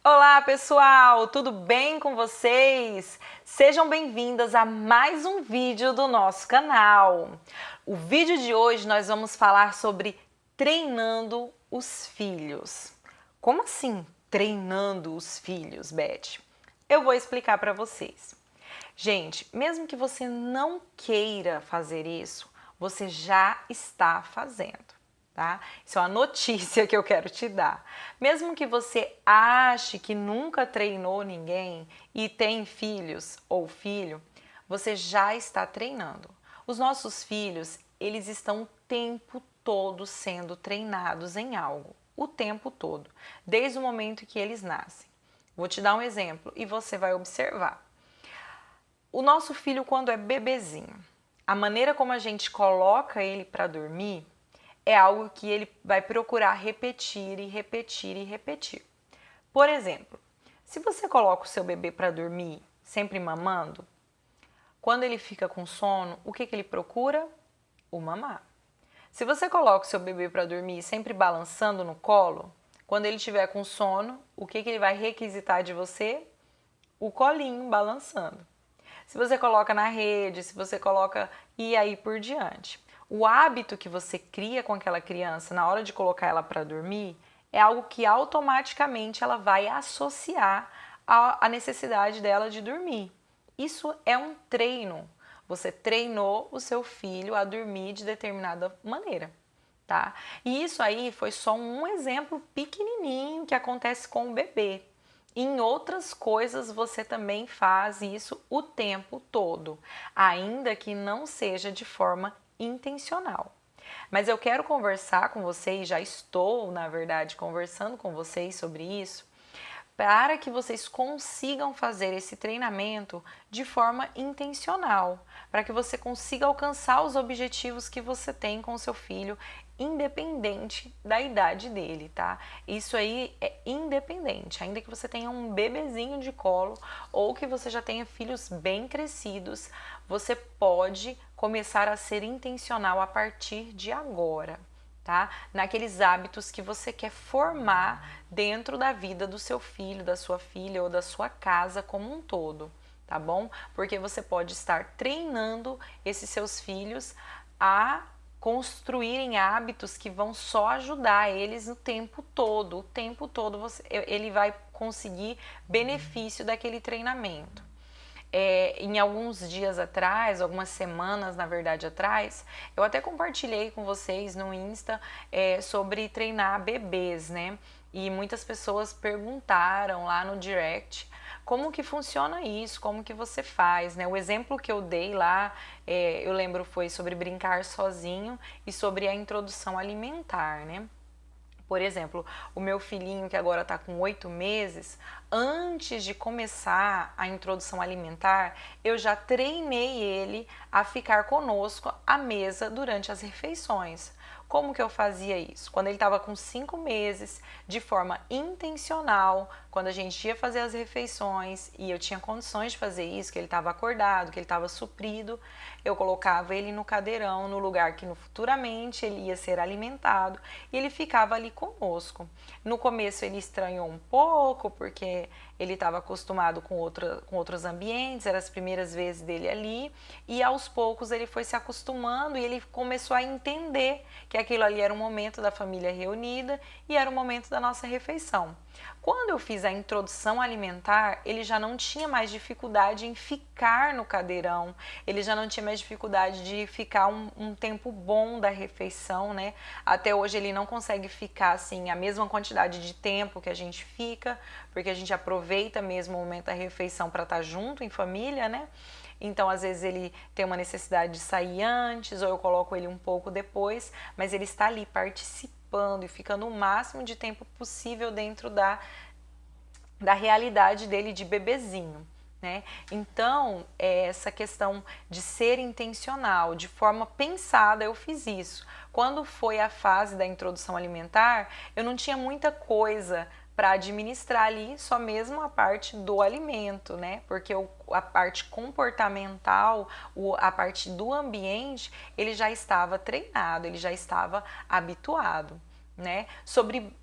Olá pessoal, tudo bem com vocês? Sejam bem-vindas a mais um vídeo do nosso canal. O vídeo de hoje nós vamos falar sobre treinando os filhos. Como assim treinando os filhos, Beth? Eu vou explicar para vocês. Gente, mesmo que você não queira fazer isso, você já está fazendo. Tá? Isso é uma notícia que eu quero te dar. Mesmo que você ache que nunca treinou ninguém e tem filhos ou filho, você já está treinando. Os nossos filhos, eles estão o tempo todo sendo treinados em algo, o tempo todo, desde o momento que eles nascem. Vou te dar um exemplo e você vai observar. O nosso filho, quando é bebezinho, a maneira como a gente coloca ele para dormir é algo que ele vai procurar repetir e repetir e repetir. Por exemplo, se você coloca o seu bebê para dormir sempre mamando, quando ele fica com sono, o que ele procura? O mamar. Se você coloca o seu bebê para dormir sempre balançando no colo, quando ele estiver com sono, o que ele vai requisitar de você? O colinho balançando. Se você coloca na rede, se você coloca e aí por diante. O hábito que você cria com aquela criança na hora de colocar ela para dormir é algo que automaticamente ela vai associar à necessidade dela de dormir. Isso é um treino. Você treinou o seu filho a dormir de determinada maneira, tá? E isso aí foi só um exemplo pequenininho que acontece com o bebê. Em outras coisas você também faz isso o tempo todo, ainda que não seja de forma intencional. Mas eu quero conversar com vocês, já estou, na verdade, conversando com vocês sobre isso, para que vocês consigam fazer esse treinamento de forma intencional, para que você consiga alcançar os objetivos que você tem com seu filho, independente da idade dele, tá? Isso aí é independente, ainda que você tenha um bebezinho de colo ou que você já tenha filhos bem crescidos, você pode começar a ser intencional a partir de agora. Tá? Naqueles hábitos que você quer formar dentro da vida do seu filho, da sua filha ou da sua casa como um todo, tá bom? Porque você pode estar treinando esses seus filhos a construírem hábitos que vão só ajudar eles o tempo todo ele vai conseguir benefício daquele treinamento. Em alguns dias atrás, algumas semanas na verdade atrás, eu até compartilhei com vocês no Insta sobre treinar bebês, né? E muitas pessoas perguntaram lá no direct como que funciona isso, como que você faz, né? O exemplo que eu dei lá, eu lembro, foi sobre brincar sozinho e sobre a introdução alimentar, né? Por exemplo, o meu filhinho que agora está com 8 meses, antes de começar a introdução alimentar, eu já treinei ele a ficar conosco à mesa durante as refeições. Como que eu fazia isso? Quando ele estava com 5 meses, de forma intencional, quando a gente ia fazer as refeições e eu tinha condições de fazer isso, que ele estava acordado, que ele estava suprido, eu colocava ele no cadeirão, no lugar que futuramente ele ia ser alimentado, e ele ficava ali conosco. No começo ele estranhou um pouco, porque ele estava acostumado com outros ambientes, eram as primeiras vezes dele ali, e aos poucos ele foi se acostumando e ele começou a entender que aquilo ali era um momento da família reunida e era o momento da nossa refeição. Quando eu fiz a introdução alimentar, ele já não tinha mais dificuldade em ficar no cadeirão, ele já não tinha mais dificuldade de ficar um tempo bom da refeição, né? Até hoje ele não consegue ficar assim a mesma quantidade de tempo que a gente fica, porque a gente aproveita mesmo o momento da refeição para estar junto em família, né? Então, às vezes ele tem uma necessidade de sair antes, ou eu coloco ele um pouco depois, mas ele está ali participando e ficando o máximo de tempo possível dentro da realidade dele de bebezinho, né? Então, essa questão de ser intencional, de forma pensada, eu fiz isso. Quando foi a fase da introdução alimentar, eu não tinha muita coisa para administrar ali, só mesmo a parte do alimento, né? Porque a parte comportamental, a parte do ambiente, ele já estava treinado, ele já estava habituado, né? Sobre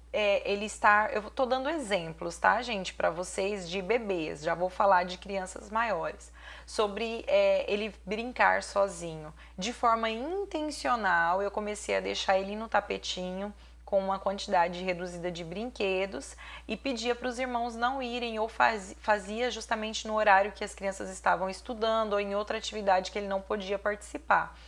eu tô dando exemplos, tá, gente, para vocês de bebês, já vou falar de crianças maiores, sobre ele brincar sozinho. De forma intencional, eu comecei a deixar ele no tapetinho com uma quantidade reduzida de brinquedos e pedia para os irmãos não irem, ou fazia justamente no horário que as crianças estavam estudando ou em outra atividade que ele não podia participar.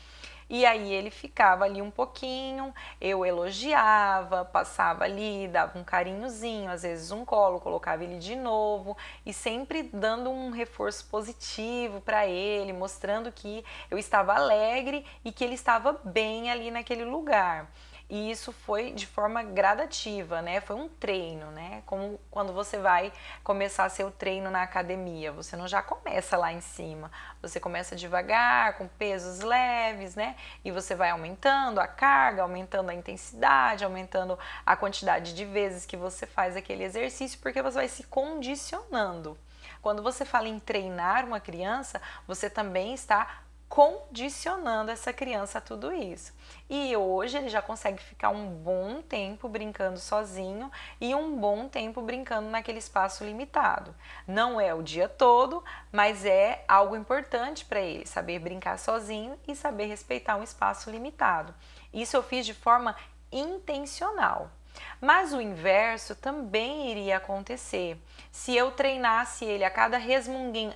E aí ele ficava ali um pouquinho, eu elogiava, passava ali, dava um carinhozinho, às vezes um colo, colocava ele de novo e sempre dando um reforço positivo para ele, mostrando que eu estava alegre e que ele estava bem ali naquele lugar. E isso foi de forma gradativa, né? Foi um treino, né? Como quando você vai começar seu treino na academia, você não já começa lá em cima, você começa devagar, com pesos leves, né? E você vai aumentando a carga, aumentando a intensidade, aumentando a quantidade de vezes que você faz aquele exercício, porque você vai se condicionando. Quando você fala em treinar uma criança, você também está condicionando essa criança a tudo isso. E hoje ele já consegue ficar um bom tempo brincando sozinho e um bom tempo brincando naquele espaço limitado. Não é o dia todo, mas é algo importante para ele, saber brincar sozinho e saber respeitar um espaço limitado. Isso eu fiz de forma intencional. Mas o inverso também iria acontecer. Se eu treinasse ele a cada resmunguinho,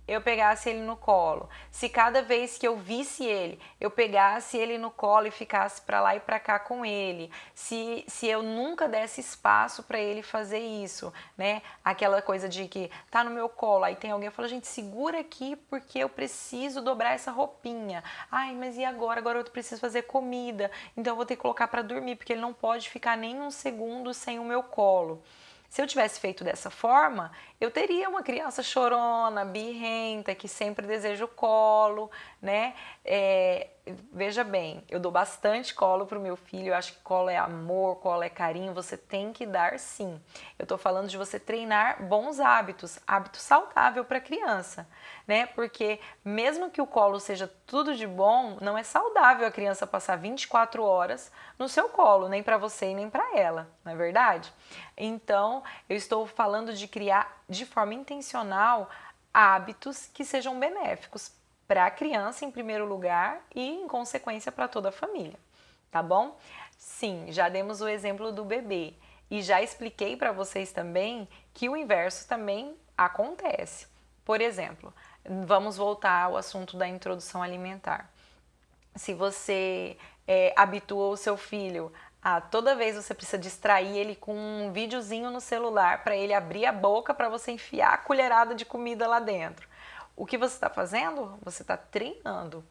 eu pegasse ele no colo. Se cada vez que eu visse ele, eu pegasse ele no colo e ficasse para lá e para cá com ele. Se eu nunca desse espaço para ele fazer isso, né? Aquela coisa de que tá no meu colo, aí tem alguém que fala, gente, segura aqui porque eu preciso dobrar essa roupinha. Ai, mas e agora? Agora eu preciso fazer comida, então eu vou ter que colocar para dormir, porque ele não pode ficar nem um segundo sem o meu colo. Se eu tivesse feito dessa forma, eu teria uma criança chorona, birrenta, que sempre deseja o colo, né? Veja bem, eu dou bastante colo para o meu filho, eu acho que colo é amor, colo é carinho, você tem que dar sim. Eu tô falando de você treinar bons hábitos, hábito saudável para a criança, né? Porque mesmo que o colo seja tudo de bom, não é saudável a criança passar 24 horas no seu colo, nem para você e nem para ela, não é verdade? Então, eu estou falando de criar de forma intencional hábitos que sejam benéficos para a criança em primeiro lugar e em consequência para toda a família, tá bom? Sim, já demos o exemplo do bebê e já expliquei para vocês também que o inverso também acontece. Por exemplo, vamos voltar ao assunto da introdução alimentar. Se você habitua o seu filho a toda vez você precisa distrair ele com um videozinho no celular para ele abrir a boca para você enfiar a colherada de comida lá dentro. O que você está fazendo? Você está treinando.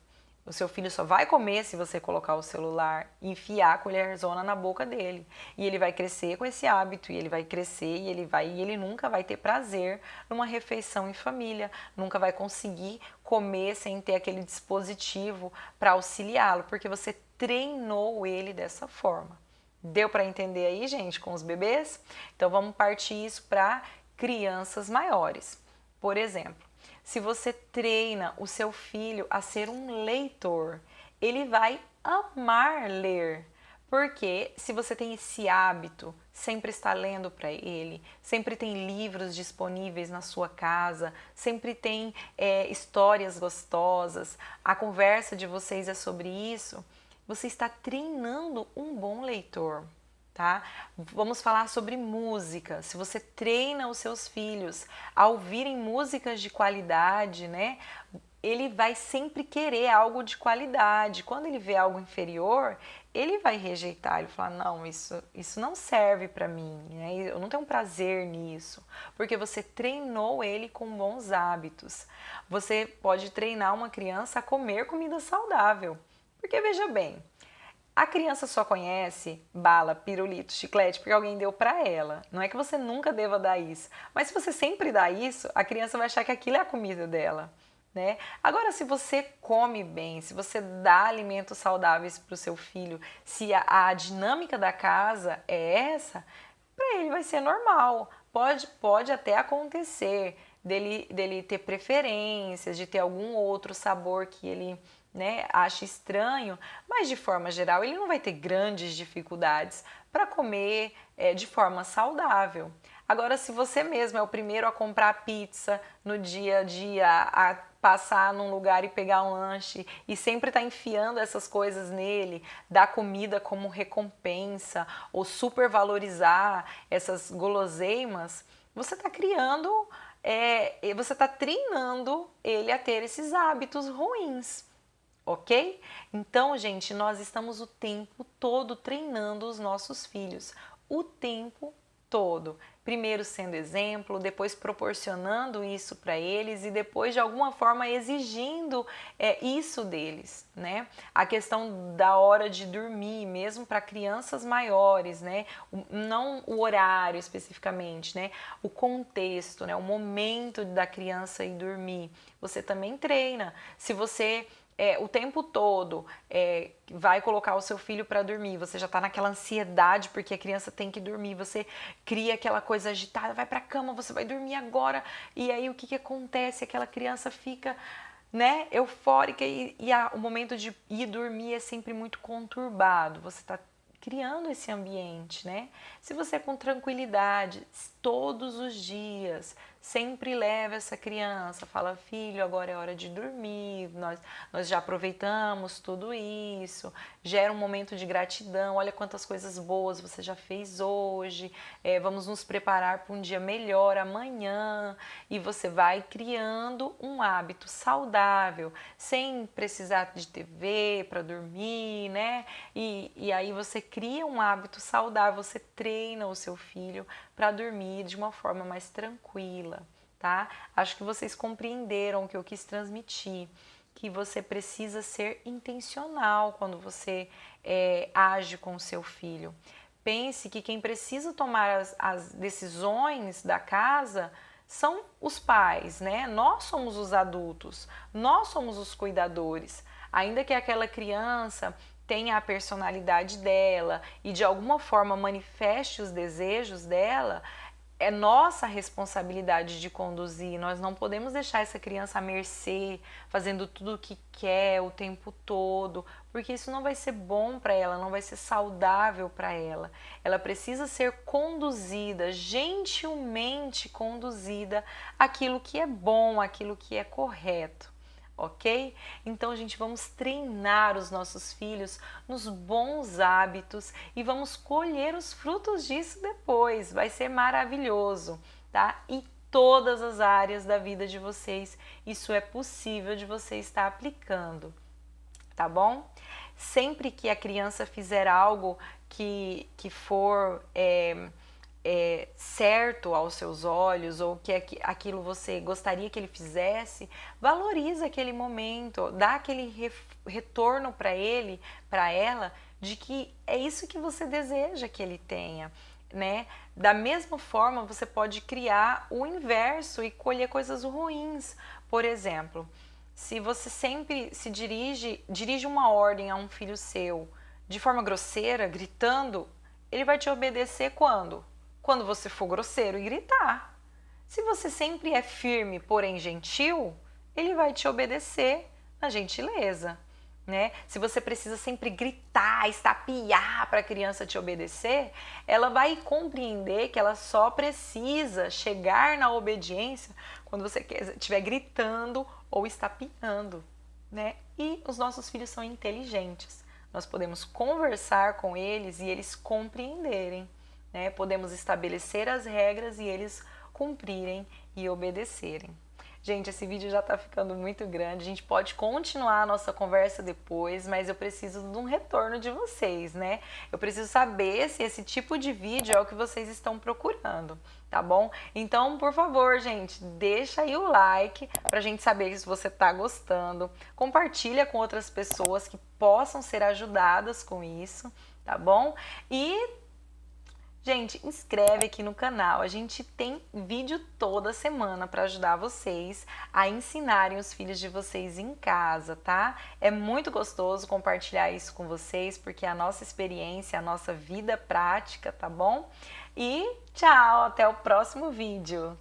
O seu filho só vai comer se você colocar o celular e enfiar a colherzona na boca dele. E ele vai crescer com esse hábito, e ele vai crescer e ele nunca vai ter prazer numa refeição em família, nunca vai conseguir comer sem ter aquele dispositivo para auxiliá-lo, porque você treinou ele dessa forma. Deu para entender aí, gente, com os bebês? Então vamos partir isso para crianças maiores. Por exemplo, se você treina o seu filho a ser um leitor, ele vai amar ler. Porque se você tem esse hábito, sempre está lendo para ele, sempre tem livros disponíveis na sua casa, sempre tem histórias gostosas, a conversa de vocês é sobre isso, você está treinando um bom leitor. Tá? Vamos falar sobre música. Se você treina os seus filhos a ouvirem músicas de qualidade, né? Ele vai sempre querer algo de qualidade. Quando ele vê algo inferior, ele vai rejeitar. Ele fala, não, isso não serve para mim, né? Eu não tenho prazer nisso. Porque você treinou ele com bons hábitos. Você pode treinar uma criança a comer comida saudável. Porque veja bem, a criança só conhece bala, pirulito, chiclete porque alguém deu para ela. Não é que você nunca deva dar isso. Mas se você sempre dá isso, a criança vai achar que aquilo é a comida dela, né? Agora, se você come bem, se você dá alimentos saudáveis para o seu filho, se a dinâmica da casa é essa, para ele vai ser normal. Pode até acontecer dele ter preferências, de ter algum outro sabor que ele, né, acha estranho, mas de forma geral ele não vai ter grandes dificuldades para comer de forma saudável. Agora, se você mesmo é o primeiro a comprar pizza no dia a dia, a passar num lugar e pegar um lanche e sempre tá enfiando essas coisas nele, dar comida como recompensa ou supervalorizar essas guloseimas, você está criando, você está treinando ele a ter esses hábitos ruins. Ok? Então, gente, nós estamos o tempo todo treinando os nossos filhos. O tempo todo. Primeiro sendo exemplo, depois proporcionando isso para eles e depois de alguma forma exigindo isso deles, né? A questão da hora de dormir, mesmo para crianças maiores, né? Não o horário especificamente, né? O contexto, né? O momento da criança ir dormir. Você também treina. Se você o tempo todo vai colocar o seu filho para dormir, você já está naquela ansiedade porque a criança tem que dormir, você cria aquela coisa agitada, vai para a cama, você vai dormir agora, e aí o que acontece? Aquela criança fica, né, eufórica e o momento de ir dormir é sempre muito conturbado, você está criando esse ambiente, né? Se você com tranquilidade, todos os dias, sempre leva essa criança, fala, filho, agora é hora de dormir, nós já aproveitamos tudo isso, gera um momento de gratidão, olha quantas coisas boas você já fez hoje, vamos nos preparar para um dia melhor amanhã, e você vai criando um hábito saudável, sem precisar de TV para dormir, né? E aí você cria um hábito saudável, você treina o seu filho para dormir de uma forma mais tranquila, tá? Acho que vocês compreenderam o que eu quis transmitir, que você precisa ser intencional quando você age com o seu filho. Pense que quem precisa tomar as decisões da casa são os pais, né? Nós somos os adultos, nós somos os cuidadores. Ainda que aquela criança tenha a personalidade dela e de alguma forma manifeste os desejos dela, é nossa responsabilidade de conduzir. Nós não podemos deixar essa criança à mercê, fazendo tudo o que quer o tempo todo, porque isso não vai ser bom para ela, não vai ser saudável para ela. Ela precisa ser conduzida, gentilmente conduzida, aquilo que é bom, aquilo que é correto. Ok? Então, gente, vamos treinar os nossos filhos nos bons hábitos e vamos colher os frutos disso depois. Vai ser maravilhoso, tá? Em todas as áreas da vida de vocês, isso é possível de você estar aplicando, tá bom? Sempre que a criança fizer algo que for certo aos seus olhos ou que aquilo você gostaria que ele fizesse, valoriza aquele momento, dá aquele retorno para ele, para ela, de que é isso que você deseja que ele tenha, né? Da mesma forma, você pode criar o inverso e colher coisas ruins. Por exemplo, se você sempre se dirige uma ordem a um filho seu de forma grosseira, gritando, ele vai te obedecer quando? Quando você for grosseiro e gritar. Se você sempre é firme, porém gentil, ele vai te obedecer na gentileza, né? Se você precisa sempre gritar, estapear para a criança te obedecer, ela vai compreender que ela só precisa chegar na obediência quando você estiver gritando ou estapeando, né? E os nossos filhos são inteligentes. Nós podemos conversar com eles e eles compreenderem. Né? Podemos estabelecer as regras e eles cumprirem e obedecerem. Gente, esse vídeo já está ficando muito grande, a gente pode continuar a nossa conversa depois, mas eu preciso de um retorno de vocês, né? Eu preciso saber se esse tipo de vídeo é o que vocês estão procurando, tá bom? Então, por favor, gente, deixa aí o like pra gente saber se você tá gostando, compartilha com outras pessoas que possam ser ajudadas com isso, tá bom? E gente, inscreve aqui no canal, a gente tem vídeo toda semana para ajudar vocês a ensinarem os filhos de vocês em casa, tá? É muito gostoso compartilhar isso com vocês, porque é a nossa experiência, a nossa vida prática, tá bom? E tchau, até o próximo vídeo!